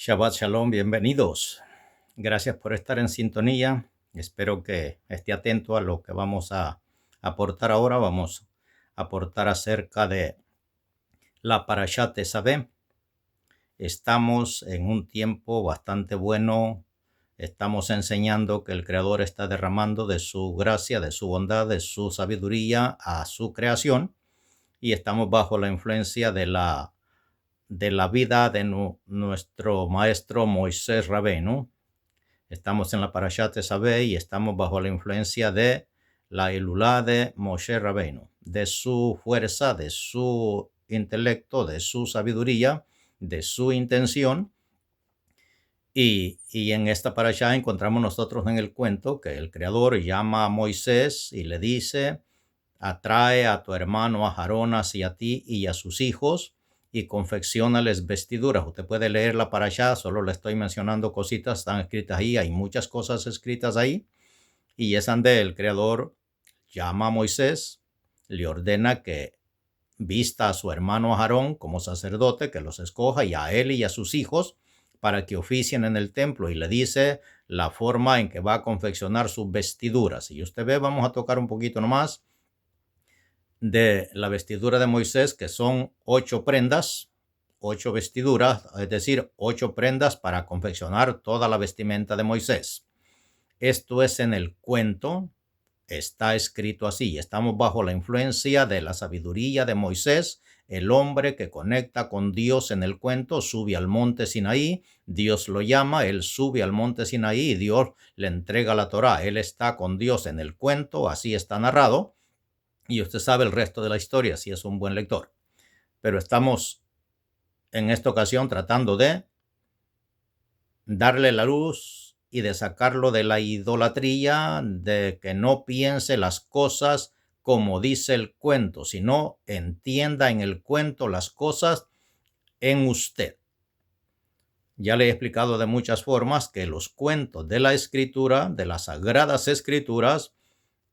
Shabbat Shalom, bienvenidos. Gracias por estar en sintonía. Espero que esté atento a lo que vamos a aportar ahora. Vamos a aportar acerca de la Parashat Tesabé. Estamos en un tiempo bastante bueno. Estamos enseñando que el Creador está derramando de su gracia, de su bondad, de su sabiduría a su creación. Y estamos bajo la influencia de la vida de nuestro maestro Moisés Rabbeinu. Estamos en la Parashat Tesabé y estamos bajo la influencia de la Ilulá de Moshe Rabbeinu, de su fuerza, de su intelecto, de su sabiduría, de su intención. Y en esta Parashá encontramos nosotros en el cuento que el Creador llama a Moisés y le dice: atrae a tu hermano a Aarón hacia ti y a sus hijos y confecciónales vestiduras. Usted puede leer la Parashá, solo le estoy mencionando cositas, están escritas ahí, hay muchas cosas escritas ahí. Y es donde el Creador llama a Moisés, le ordena que vista a su hermano Aarón como sacerdote, que los escoja, y a él y a sus hijos, para que oficien en el templo, y le dice la forma en que va a confeccionar sus vestiduras. Y usted ve, vamos a tocar un poquito nomás de la vestidura de Moisés, que son 8 prendas, 8 vestiduras, es decir, 8 prendas para confeccionar toda la vestimenta de Moisés. Esto es en el cuento, está escrito así. Estamos bajo la influencia de la sabiduría de Moisés, el hombre que conecta con Dios en el cuento. Sube al monte Sinaí, Dios lo llama, él sube al monte Sinaí y Dios le entrega la Torá. Él está con Dios en el cuento, así está narrado, y usted sabe el resto de la historia si es un buen lector. Pero estamos en esta ocasión tratando de darle la luz y de sacarlo de la idolatría, de que no piense las cosas como dice el cuento, sino entienda en el cuento las cosas en usted. Ya le he explicado de muchas formas que los cuentos de la Escritura, de las Sagradas Escrituras,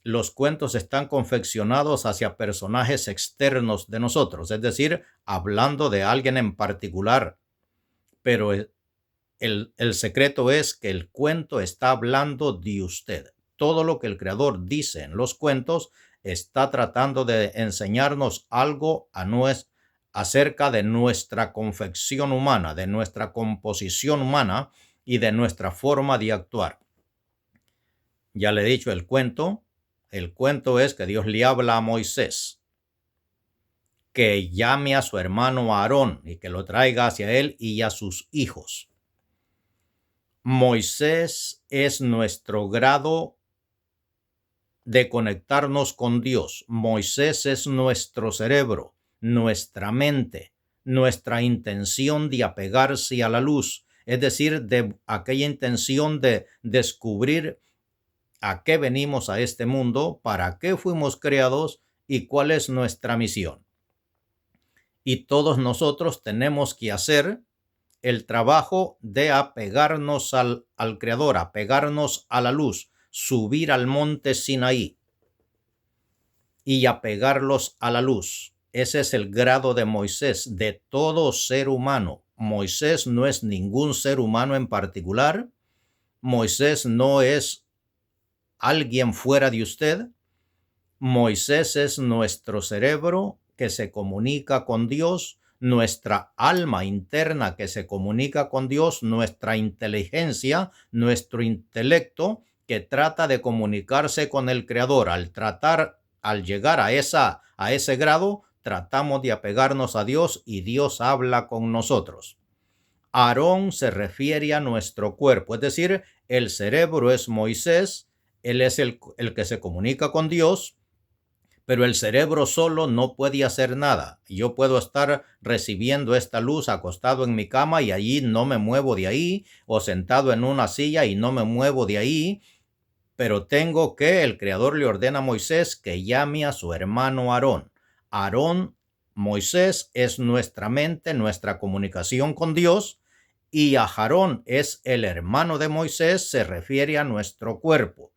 los cuentos están confeccionados hacia personajes externos de nosotros, es decir, hablando de alguien en particular. Pero el secreto es que el cuento está hablando de usted. Todo lo que el Creador dice en los cuentos está tratando de enseñarnos algo acerca de nuestra confección humana, de nuestra composición humana y de nuestra forma de actuar. Ya le he dicho el cuento es que Dios le habla a Moisés, que llame a su hermano Aarón y que lo traiga hacia él y a sus hijos. Moisés es nuestro grado de conectarnos con Dios. Moisés es nuestro cerebro, nuestra mente, nuestra intención de apegarse a la luz, es decir, de aquella intención de descubrir a qué venimos a este mundo, para qué fuimos creados y cuál es nuestra misión. Y todos nosotros tenemos que hacer el trabajo de apegarnos al Creador, apegarnos a la luz, subir al monte Sinaí y apegarlos a la luz. Ese es el grado de Moisés, de todo ser humano. Moisés no es ningún ser humano en particular. Moisés no es alguien fuera de usted. Moisés es nuestro cerebro que se comunica con Dios, nuestra alma interna que se comunica con Dios, nuestra inteligencia, nuestro intelecto que trata de comunicarse con el Creador. Al llegar a ese grado, tratamos de apegarnos a Dios y Dios habla con nosotros. Aarón se refiere a nuestro cuerpo, es decir, el cerebro es Moisés, él es el que se comunica con Dios. Pero el cerebro solo no puede hacer nada. Yo puedo estar recibiendo esta luz acostado en mi cama y allí no me muevo de ahí, o sentado en una silla y no me muevo de ahí. Pero el Creador le ordena a Moisés que llame a su hermano Aarón. Moisés es nuestra mente, nuestra comunicación con Dios, y Aarón es el hermano de Moisés, se refiere a nuestro cuerpo.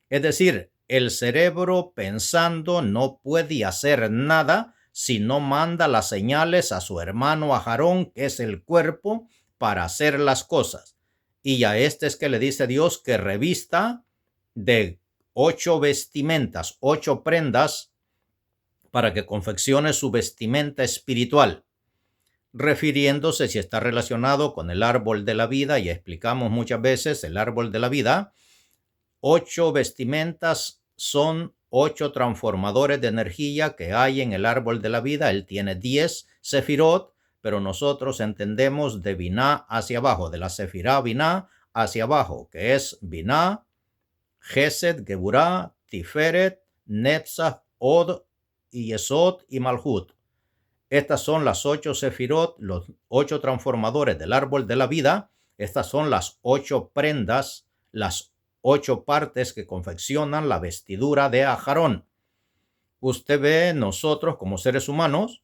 Es decir, el cerebro pensando no puede hacer nada si no manda las señales a su hermano Aarón, que es el cuerpo, para hacer las cosas. Y a este es que le dice Dios que revista de 8 vestimentas, 8 prendas, para que confeccione su vestimenta espiritual, refiriéndose, si está relacionado con el árbol de la vida, y explicamos muchas veces el árbol de la vida, 8 vestimentas son 8 transformadores de energía que hay en el árbol de la vida. Él tiene 10 sefirot, pero nosotros entendemos de Binah hacia abajo, de la sefirá Binah hacia abajo, que es Binah, Gesed, Geburah, Tiferet, Netzach, Od, y Yesod y Malhut. Estas son las 8 sefirot, los 8 transformadores del árbol de la vida. Estas son las 8 prendas, las 8 partes que confeccionan la vestidura de Aharón. Usted ve, nosotros como seres humanos,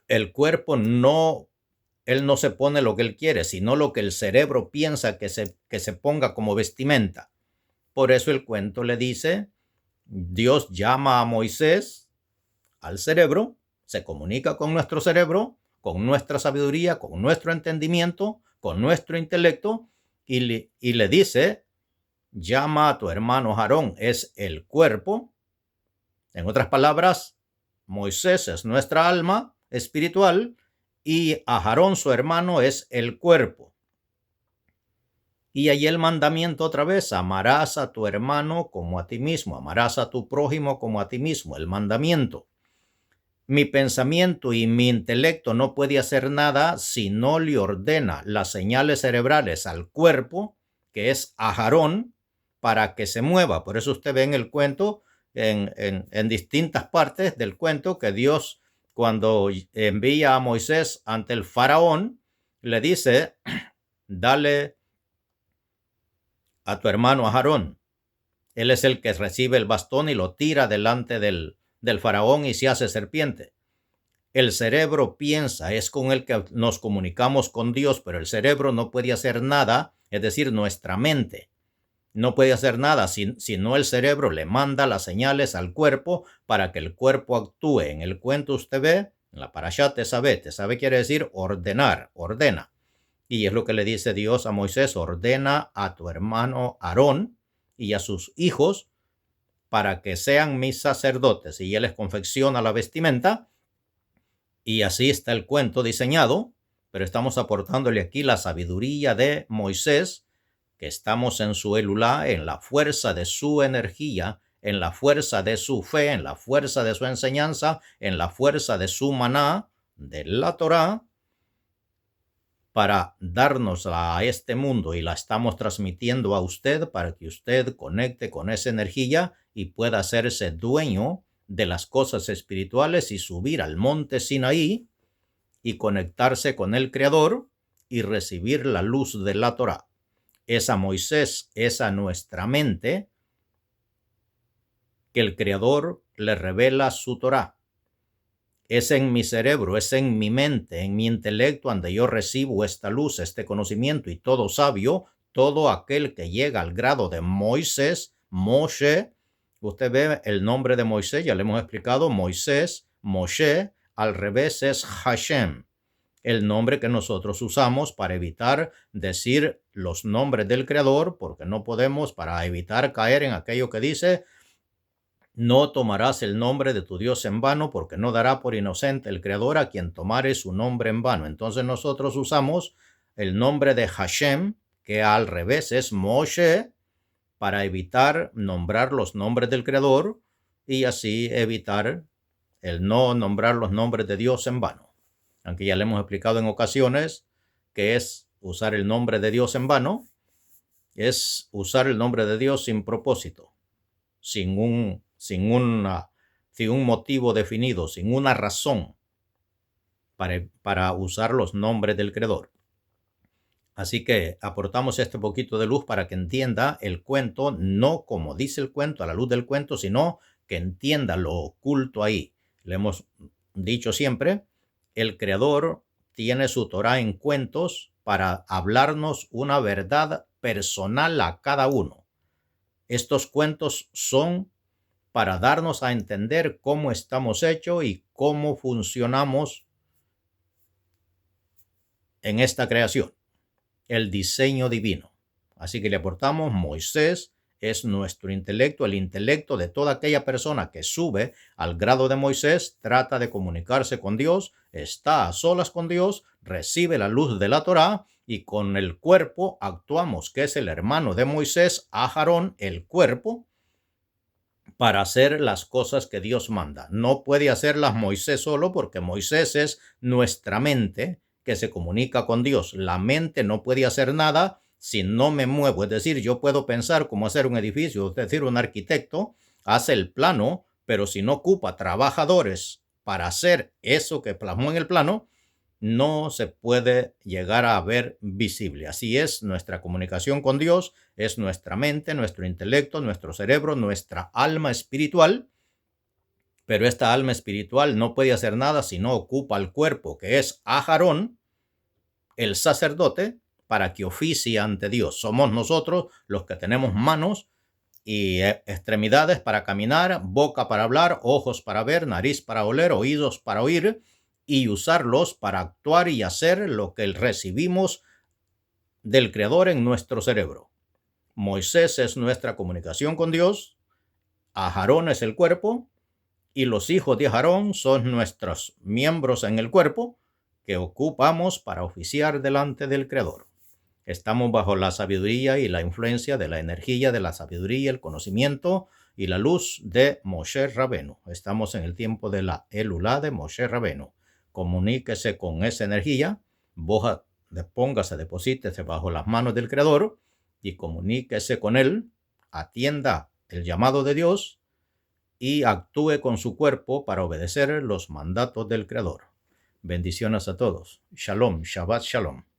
el cuerpo él no se pone lo que él quiere, sino lo que el cerebro piensa que se ponga como vestimenta. Por eso el cuento le dice, Dios llama a Moisés al cerebro, se comunica con nuestro cerebro, con nuestra sabiduría, con nuestro entendimiento, con nuestro intelecto, y le dice, llama a tu hermano Aarón, es el cuerpo. En otras palabras, Moisés es nuestra alma espiritual y Aarón, su hermano, es el cuerpo. Y ahí el mandamiento otra vez, amarás a tu hermano como a ti mismo, amarás a tu prójimo como a ti mismo, el mandamiento. Mi pensamiento y mi intelecto no puede hacer nada si no le ordena las señales cerebrales al cuerpo, que es Aharón, para que se mueva. Por eso usted ve en el cuento, en distintas partes del cuento, que Dios, cuando envía a Moisés ante el faraón, le dice, dale a tu hermano Aharón. Él es el que recibe el bastón y lo tira delante del faraón y se hace serpiente. El cerebro piensa, es con el que nos comunicamos con Dios, pero el cerebro no puede hacer nada, es decir, nuestra mente no puede hacer nada si no el cerebro le manda las señales al cuerpo para que el cuerpo actúe. En el cuento usted ve, en la parashá Tesabé quiere decir ordenar, ordena. Y es lo que le dice Dios a Moisés, ordena a tu hermano Aarón y a sus hijos para que sean mis sacerdotes. Y él les confecciona la vestimenta. Y así está el cuento diseñado, pero estamos aportándole aquí la sabiduría de Moisés, que estamos en su Elulá, en la fuerza de su energía, en la fuerza de su fe, en la fuerza de su enseñanza, en la fuerza de su maná, de la Torá, para darnos a este mundo, y la estamos transmitiendo a usted para que usted conecte con esa energía y pueda hacerse dueño de las cosas espirituales y subir al monte Sinaí y conectarse con el Creador y recibir la luz de la Torá. Es a Moisés, es a nuestra mente que el Creador le revela su Torá. Es en mi cerebro, es en mi mente, en mi intelecto donde yo recibo esta luz, este conocimiento, y todo sabio, todo aquel que llega al grado de Moisés, Moshe. Usted ve el nombre de Moisés, ya le hemos explicado, Moisés, Moshe, al revés es Hashem, el nombre que nosotros usamos para evitar decir los nombres del Creador, porque no podemos, para evitar caer en aquello que dice, no tomarás el nombre de tu Dios en vano, porque no dará por inocente el Creador a quien tomare su nombre en vano. Entonces nosotros usamos el nombre de Hashem, que al revés es Moshe, para evitar nombrar los nombres del Creador y así evitar el no nombrar los nombres de Dios en vano. Aunque ya le hemos explicado en ocasiones que es usar el nombre de Dios en vano, es usar el nombre de Dios sin propósito, sin un motivo definido, sin una razón para usar los nombres del Creador. Así que aportamos este poquito de luz para que entienda el cuento, no como dice el cuento, a la luz del cuento, sino que entienda lo oculto ahí. Le hemos dicho siempre, el Creador tiene su Torá en cuentos para hablarnos una verdad personal a cada uno. Estos cuentos son para darnos a entender cómo estamos hechos y cómo funcionamos en esta creación, el diseño divino. Así que le aportamos Moisés es nuestro intelecto, el intelecto de toda aquella persona que sube al grado de Moisés, trata de comunicarse con Dios, está a solas con Dios, recibe la luz de la Torá y con el cuerpo actuamos, que es el hermano de Moisés, Aarón, el cuerpo, para hacer las cosas que Dios manda. No puede hacerlas Moisés solo porque Moisés es nuestra mente que se comunica con Dios. La mente no puede hacer nada si no me muevo. Es decir, yo puedo pensar cómo hacer un edificio, es decir, un arquitecto hace el plano, pero si no ocupa trabajadores para hacer eso que plasmó en el plano, no se puede llegar a ver visible. Así es, nuestra comunicación con Dios es nuestra mente, nuestro intelecto, nuestro cerebro, nuestra alma espiritual, pero esta alma espiritual no puede hacer nada si no ocupa el cuerpo, que es Aarón, el sacerdote, para que oficie ante Dios. Somos nosotros los que tenemos manos y extremidades para caminar, boca para hablar, ojos para ver, nariz para oler, oídos para oír, y usarlos para actuar y hacer lo que recibimos del Creador en nuestro cerebro. Moisés es nuestra comunicación con Dios, Aarón es el cuerpo, y los hijos de Aarón son nuestros miembros en el cuerpo que ocupamos para oficiar delante del Creador. Estamos bajo la sabiduría y la influencia de la energía de la sabiduría, el conocimiento y la luz de Moshe Rabenu. Estamos en el tiempo de la Elulá de Moshe Rabenu. Comuníquese con esa energía, póngase, deposítese bajo las manos del Creador y comuníquese con Él, atienda el llamado de Dios y actúe con su cuerpo para obedecer los mandatos del Creador. Bendiciones a todos. Shalom, Shabbat Shalom.